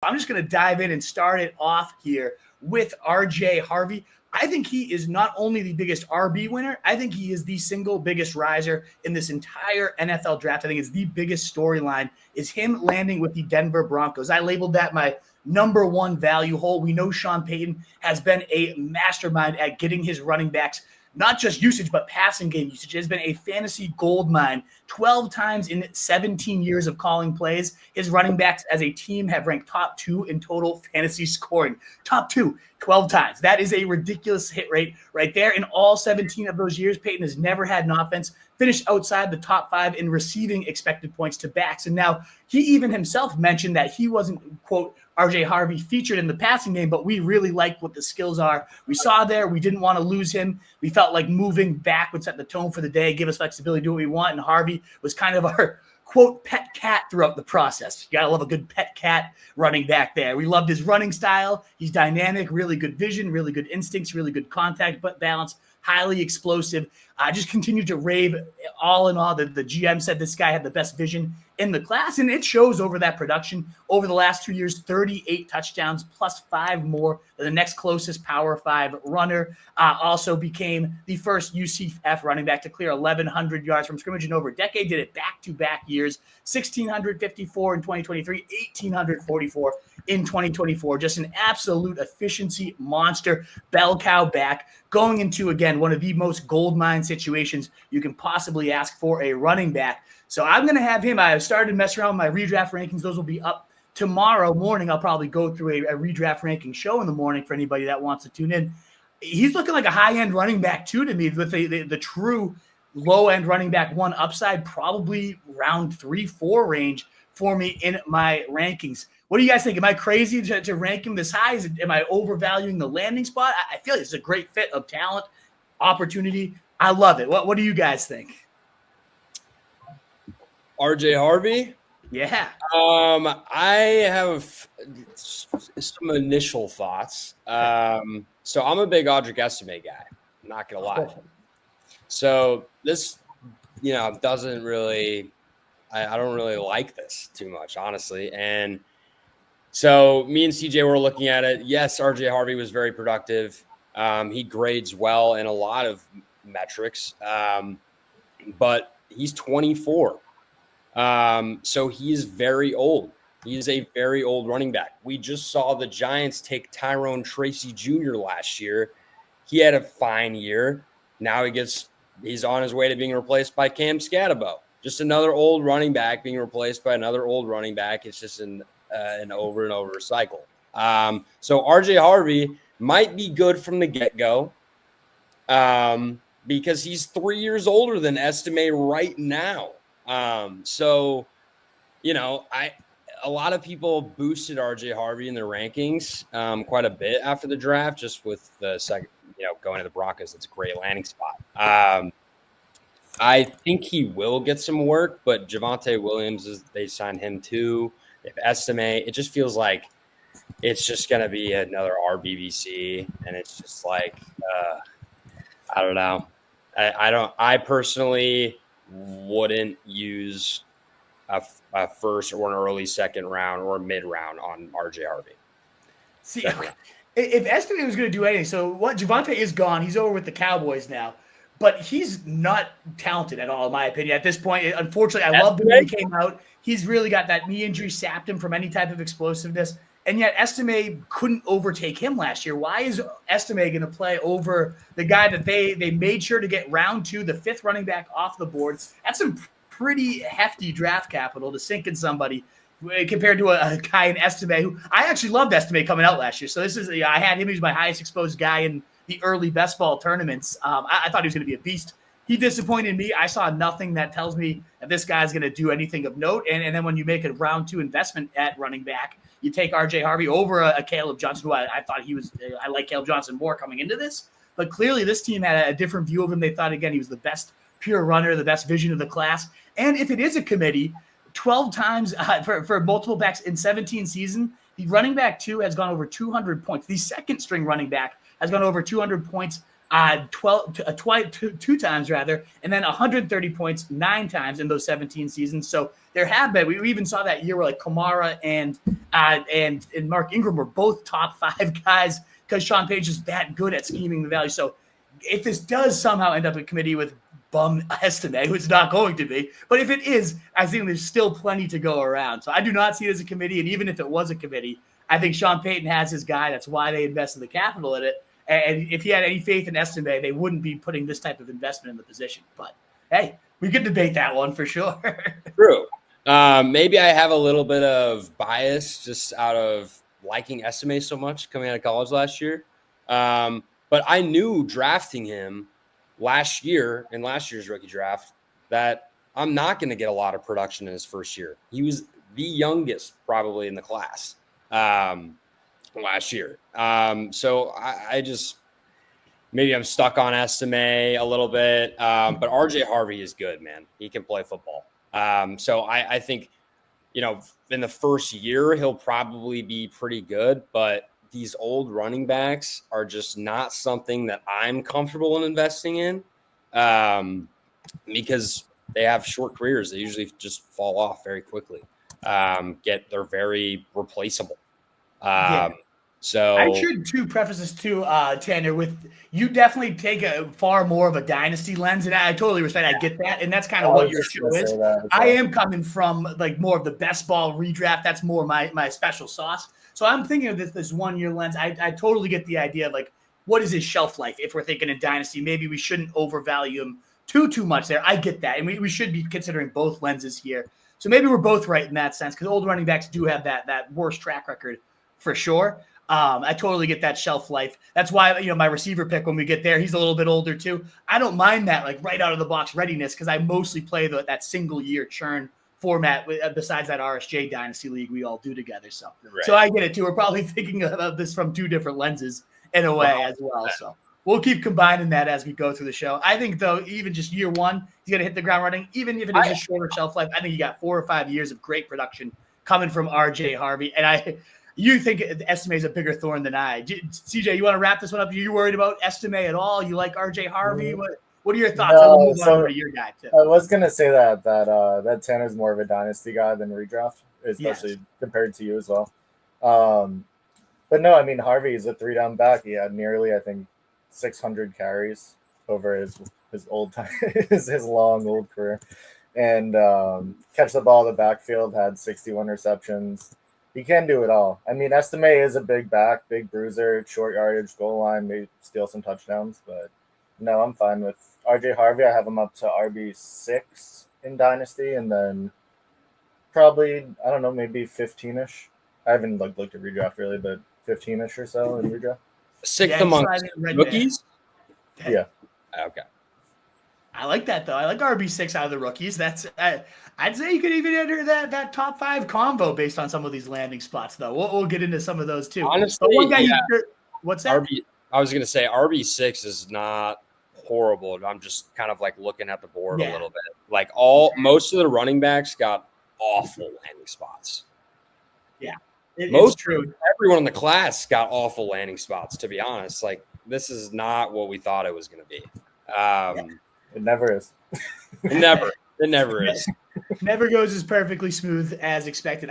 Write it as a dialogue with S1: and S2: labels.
S1: I'm just going to dive in and start it off here with RJ Harvey. I think he is not only the biggest RB winner, I think he is the single biggest riser in this entire NFL draft. I think it's the biggest storyline is him landing with the Denver Broncos. I labeled that my number one value hole. We know Sean Payton has been a mastermind at getting his running backs not just usage, but passing game usage. It has been a fantasy gold mine. 12 times in 17 years of calling plays, his running backs as a team have ranked top 2 in total fantasy scoring. Top 2, 12 times. That is a ridiculous hit rate right there. In all 17 of those years, Peyton has never had an offense finish outside the top 5 in receiving expected points to backs. And now he even himself mentioned that he wasn't, quote, RJ Harvey featured in the passing game, but we really liked what the skills are. We saw there. We didn't want to lose him. We felt like moving back would set the tone for the day, give us flexibility, do what we want. And Harvey was kind of our, quote, pet cat throughout the process. You got to love a good pet cat running back there. We loved his running style. He's dynamic, really good vision, really good instincts, really good contact, but balance, highly explosive. I just continued to rave all in all. The GM said this guy had the best vision in the class, and it shows over that production. Over the last 2 years, 38 touchdowns plus 5 more than the next closest Power 5 runner. Also became the first UCF running back to clear 1,100 yards from scrimmage in over a decade. Did it back-to-back years, 1,654 in 2023, 1,844 in 2024. Just an absolute efficiency monster, bell cow back, going into, again, one of the most gold mine situations you can possibly ask for a running back. So I'm going to have him. I started messing around with my redraft rankings. Those will be up tomorrow morning. I'll probably go through a redraft ranking show in the morning for anybody that wants to tune in. He's looking like a high-end running back, too, to me, with the true low-end running back one upside, probably round 3-4 range for me in my rankings. What do you guys think? Am I crazy to rank him this high? Am I overvaluing the landing spot? I feel like it's a great fit of talent, opportunity. I love it. What do you guys think?
S2: RJ Harvey?
S1: Yeah.
S2: I have some initial thoughts. So I'm a big Audric Estime guy. I'm not going to lie. So this, doesn't really – I don't really like this too much, honestly. And so me and CJ were looking at it. Yes, RJ Harvey was very productive. He grades well in a lot of metrics, but he's 24. So he is very old. He is a very old running back. We just saw the Giants take Tyrone Tracy Jr. last year. He had a fine year. Now he's on his way to being replaced by Cam Scatterbo. Just another old running back being replaced by another old running back. It's just an over and over cycle. So RJ Harvey might be good from the get-go because he's 3 years older than Estime right now. A lot of people boosted RJ Harvey in their rankings quite a bit after the draft, just with the second, going to the Broncos. That's a great landing spot. I think he will get some work, but Javonte Williams, they signed him too. If Estime, it just feels like it's just going to be another RBBC. And it's just like, I don't know. I personally wouldn't use a first or an early second round or a mid round on RJ Harvey.
S1: See, if Estime was going to do anything, so what Javonte is gone. He's over with the Cowboys now, but he's not talented at all, in my opinion. At this point, unfortunately, I loved him when he came out. He's really got that knee injury, sapped him from any type of explosiveness. And yet Estime couldn't overtake him last year. Why is Estime going to play over the guy that they made sure to get round 2, the 5th running back off the board? That's some pretty hefty draft capital to sink in somebody compared to a guy in Estime who I actually loved Estime coming out last year. So this is I had him. He was my highest exposed guy in the early best ball tournaments. I thought he was going to be a beast. He disappointed me. I saw nothing that tells me that this guy's going to do anything of note. And then when you make a round 2 investment at running back, you take RJ Harvey over a Caleb Johnson, who I thought I like Caleb Johnson more coming into this. But clearly this team had a different view of him. They thought, again, he was the best pure runner, the best vision of the class. And if it is a committee, 12 times for multiple backs in 17 seasons, the running back 2 has gone over 200 points. The second string running back has gone over 200 points two times rather, and then 130 points 9 times in those 17 seasons. So there have been. We even saw that year where like Kamara and Mark Ingram were both top 5 guys because Sean Page is that good at scheming the value. So if this does somehow end up a committee with bum Estime, who it's not going to be, but if it is, I think there's still plenty to go around. So I do not see it as a committee, and even if it was a committee, I think Sean Payton has his guy. That's why they invested the capital in it. And if he had any faith in Estime, they wouldn't be putting this type of investment in the position. But hey, we could debate that one for sure.
S2: True. Maybe I have a little bit of bias just out of liking Estime so much coming out of college last year. But I knew drafting him last year in last year's rookie draft that I'm not going to get a lot of production in his first year. He was the youngest probably in the class last year. So I just maybe I'm stuck on Estime a little bit. But RJ Harvey is good, man. He can play football. So I think, in the first year, he'll probably be pretty good, but these old running backs are just not something that I'm comfortable in investing in because they have short careers. They usually just fall off very quickly. They're very replaceable. So
S1: I should too preface this too, Tanner, with you definitely take a far more of a dynasty lens, and I totally respect. I get that, and that's kind of what your show is. I am coming from like more of the best ball redraft. That's more my special sauce. So I'm thinking of this 1 year lens. I totally get the idea of like what is his shelf life if we're thinking in dynasty. Maybe we shouldn't overvalue him too much there. I get that, and we should be considering both lenses here. So maybe we're both right in that sense because old running backs do have that worse track record for sure. I totally get that shelf life. That's why, my receiver pick when we get there, he's a little bit older too. I don't mind that like right out of the box readiness because I mostly play that single year churn format besides that RSJ dynasty league we all do together. So, So I get it too. We're probably thinking of this from 2 different lenses in a way as well. So we'll keep combining that as we go through the show. I think though, even just year 1, he's going to hit the ground running. Even if it is a shorter shelf life, I think you got 4 or 5 years of great production coming from RJ Harvey. And you think Estime is a bigger thorn than I. CJ, you want to wrap this one up? Are you worried about Estime at all? You like RJ Harvey? What are your thoughts?
S3: No,
S1: I'll move over to your guy too.
S3: I was gonna say that Tanner's more of a dynasty guy than redraft, especially compared to you as well. But no, I mean Harvey is a 3-down back. He had nearly, I think, 600 carries over his old time, his long old career, and catch the ball in the backfield. Had 61 receptions. He can do it all. I mean, Estime is a big back, big bruiser, short yardage, goal line, maybe steal some touchdowns. But no, I'm fine with RJ Harvey. I have him up to RB6 in Dynasty, and then probably, I don't know, maybe 15-ish. I haven't looked at redraft really, but 15-ish or so in redraft.
S2: 6th amongst rookies?
S3: Yeah.
S2: Okay.
S1: I like that though. I like RB6 out of the rookies. That's I'd say you could even enter that top 5 combo based on some of these landing spots though. We'll get into some of those too.
S2: Honestly,
S1: but one guy what's that?
S2: I was going to say RB6 is not horrible. I'm just kind of like looking at the board a little bit. Like most of the running backs got awful landing spots.
S1: Yeah.
S2: It's true. Everyone in the class got awful landing spots, to be honest. Like this is not what we thought it was going to be.
S3: It never is.
S2: It never is.
S1: Never goes as perfectly smooth as expected.